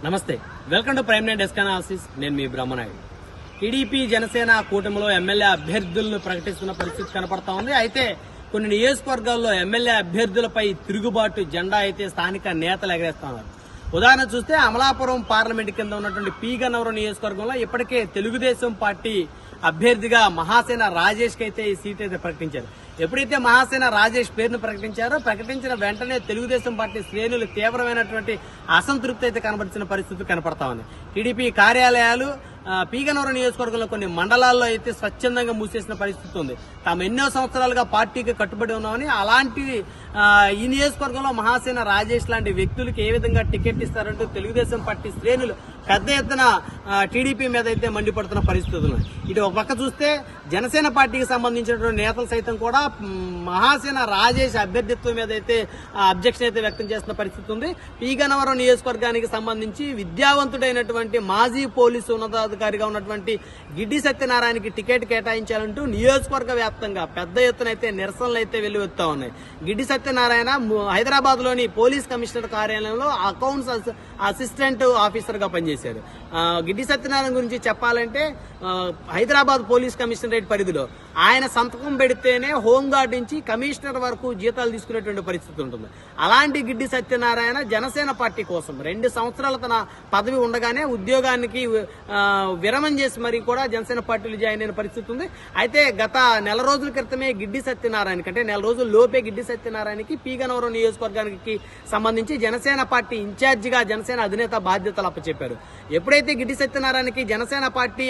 నమస్తే, welcome to prime nine desk analysis. నేను మీ Brahmanaidu. TDP Janasena కూటమిలో ఎమ్మెల్యే అభ్యర్థులను ప్రకటిస్తున్న పరిస్థితి కనపడతా ఉంది. అయితే కొన్ని నియోజకవర్గాల్లో ఎమ్మెల్యే అభ్యర్థులపై తిరుగుబాటు జెండా అయితే స్థానిక నేతలు ఎగరేస్తున్నారు. ఉదాహరణ చూస్తే అమలాపురం పార్లమెంట్ కింద ఉన్నటువంటి పి గన్నవరం నియోజకవర్గంలో ఇప్పటికే తెలుగుదేశం పార్టీ అభ్యర్థిగా మహాసేన రాజేష్ కి అయితే ఈ సీట్ అయితే ప్రకటించారు. ఎప్పుడైతే మహాసేన రాజేష్ పేరును ప్రకటించారో ప్రకటించిన వెంటనే తెలుగుదేశం పార్టీ శ్రేణులు తీవ్రమైనటువంటి అసంతృప్తి అయితే కనబరిచిన పరిస్థితి కనపడతా ఉంది. టీడీపీ కార్యాలయాలు పి గన్నవరం నియోజకవర్గంలో కొన్ని మండలాల్లో అయితే స్వచ్ఛందంగా మూసేసిన పరిస్థితి ఉంది. తాము ఎన్నో సంవత్సరాలుగా పార్టీకి కట్టుబడి ఉన్నామని, అలాంటి ఈ నియోజకవర్గంలో మహాసేన రాజేష్ లాంటి వ్యక్తులకి ఏ విధంగా టికెట్ ఇస్తారంటూ తెలుగుదేశం పార్టీ శ్రేణులు పెద్ద ఎత్తున టీడీపీ మీద అయితే మండిపడుతున్న పరిస్థితులు. ఇటు ఒక పక్క చూస్తే జనసేన పార్టీకి సంబంధించినటువంటి నేతలు సైతం కూడా మహాసేన రాజేష్ అభ్యర్థిత్వం మీద అయితే అబ్జెక్షన్ అయితే వ్యక్తం చేస్తున్న పరిస్థితి ఉంది. పి గన్నవరం నియోజకవర్గానికి సంబంధించి విద్యావంతుడైనటువంటి మాజీ పోలీసు ఉన్నతాధికారిగా ఉన్నటువంటి గిడ్డి సత్యనారాయణకి టికెట్ కేటాయించాలంటూ నియోజకవర్గ వ్యాప్తంగా పెద్ద ఎత్తున అయితే నిరసనలు అయితే వెల్లువెత్తా ఉన్నాయి. గిడ్డి సత్యనారాయణ హైదరాబాద్ లోని పోలీస్ కమిషనర్ కార్యాలయంలో అకౌంట్స్ అసిస్టెంట్ ఆఫీసర్ గా పనిచేశారు. గిడ్డి సత్యనారాయణ గురించి చెప్పాలంటే హైదరాబాద్ పోలీస్ కమిషనరేట్ పరిధిలో ఆయన సంతకం పెడితేనే హోంగార్డ్ నుంచి కమిషనర్ వరకు జీతాలు తీసుకునేటువంటి పరిస్థితి ఉంటుంది. అలాంటి గిడ్డి సత్యనారాయణ జనసేన పార్టీ కోసం 2 సంవత్సరాల తన పదవి ఉండగానే ఉద్యోగానికి విరమణ చేసి మరీ కూడా జనసేన పార్టీలో జాయిన్ అయిన పరిస్థితి ఉంది. అయితే గత నెల రోజుల క్రితమే గిడ్డి సత్యనారాయణ అంటే నెల రోజుల లోపే గిడ్డి సత్యనారాయణకి పి గన్నవరం నియోజకవర్గానికి సంబంధించి జనసేన పార్టీ ఇన్ఛార్జిగా జనసేన అధినేత బాధ్యతలు అప్పచెప్పారు. ఎప్పుడైతే గిడ్డి సత్యనారాయణకి జనసేన పార్టీ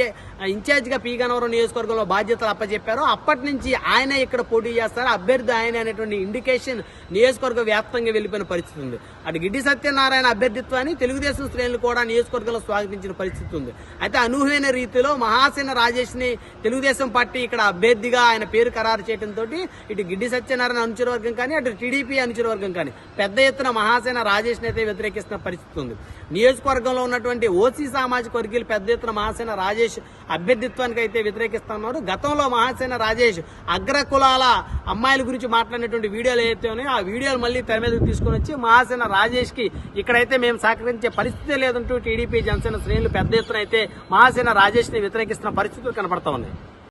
ఇన్ఛార్జిగా పి గన్నవరం నియోజకవర్గంలో బాధ్యతలు అప్పచెప్పారో అప్పటి నుంచి ఆయన ఇక్కడ పోటీ చేస్తారు, అభ్యర్థి ఆయన అనేటువంటి ఇండికేషన్ నియోజకవర్గ వ్యాప్తంగా వెళ్లిపోయిన పరిస్థితి ఉంది. అటు గిడ్డి సత్యనారాయణ అభ్యర్థిత్వాన్ని తెలుగుదేశం శ్రేణులు కూడా నియోజకవర్గంలో స్వాగతించిన పరిస్థితి ఉంది. అయితే అనూహ్యమైన రీతిలో మహాసేన రాజేష్ ని తెలుగుదేశం పార్టీ ఇక్కడ అభ్యర్థిగా ఆయన పేరు ఖరారు చేయడంతో ఇటు గిడ్డి సత్యనారాయణ అనుచరవర్గం కానీ అటు టీడీపీ అనుచరవర్గం కానీ పెద్ద ఎత్తున మహాసేన రాజేష్ ని అయితే వ్యతిరేకిస్తున్న పరిస్థితి ఉంది. నియోజకవర్గంలో ఉన్నటువంటి ఓసీ సామాజిక వర్గీయులు పెద్ద ఎత్తున మహాసేన రాజేష్ అభ్యర్థిత్వానికి అయితే వ్యతిరేకిస్తున్నారు. గతంలో మహాసేన రాజేష్ అగ్ర కులాల అమ్మాయిల గురించి మాట్లాడినటువంటి వీడియోలు ఏదైతే ఉన్నాయో ఆ వీడియోలు మళ్ళీ తెర మీదకి తీసుకుని వచ్చి మహాసేన రాజేష్ కి ఇక్కడైతే మేము సహకరించే పరిస్థితి లేదంటూ టీడీపీ జనసేన శ్రేణులు పెద్ద ఎత్తున అయితే మహాసేన రాజేష్ ని వ్యతిరేకిస్తున్న పరిస్థితులు కనపడతా ఉన్నాయి.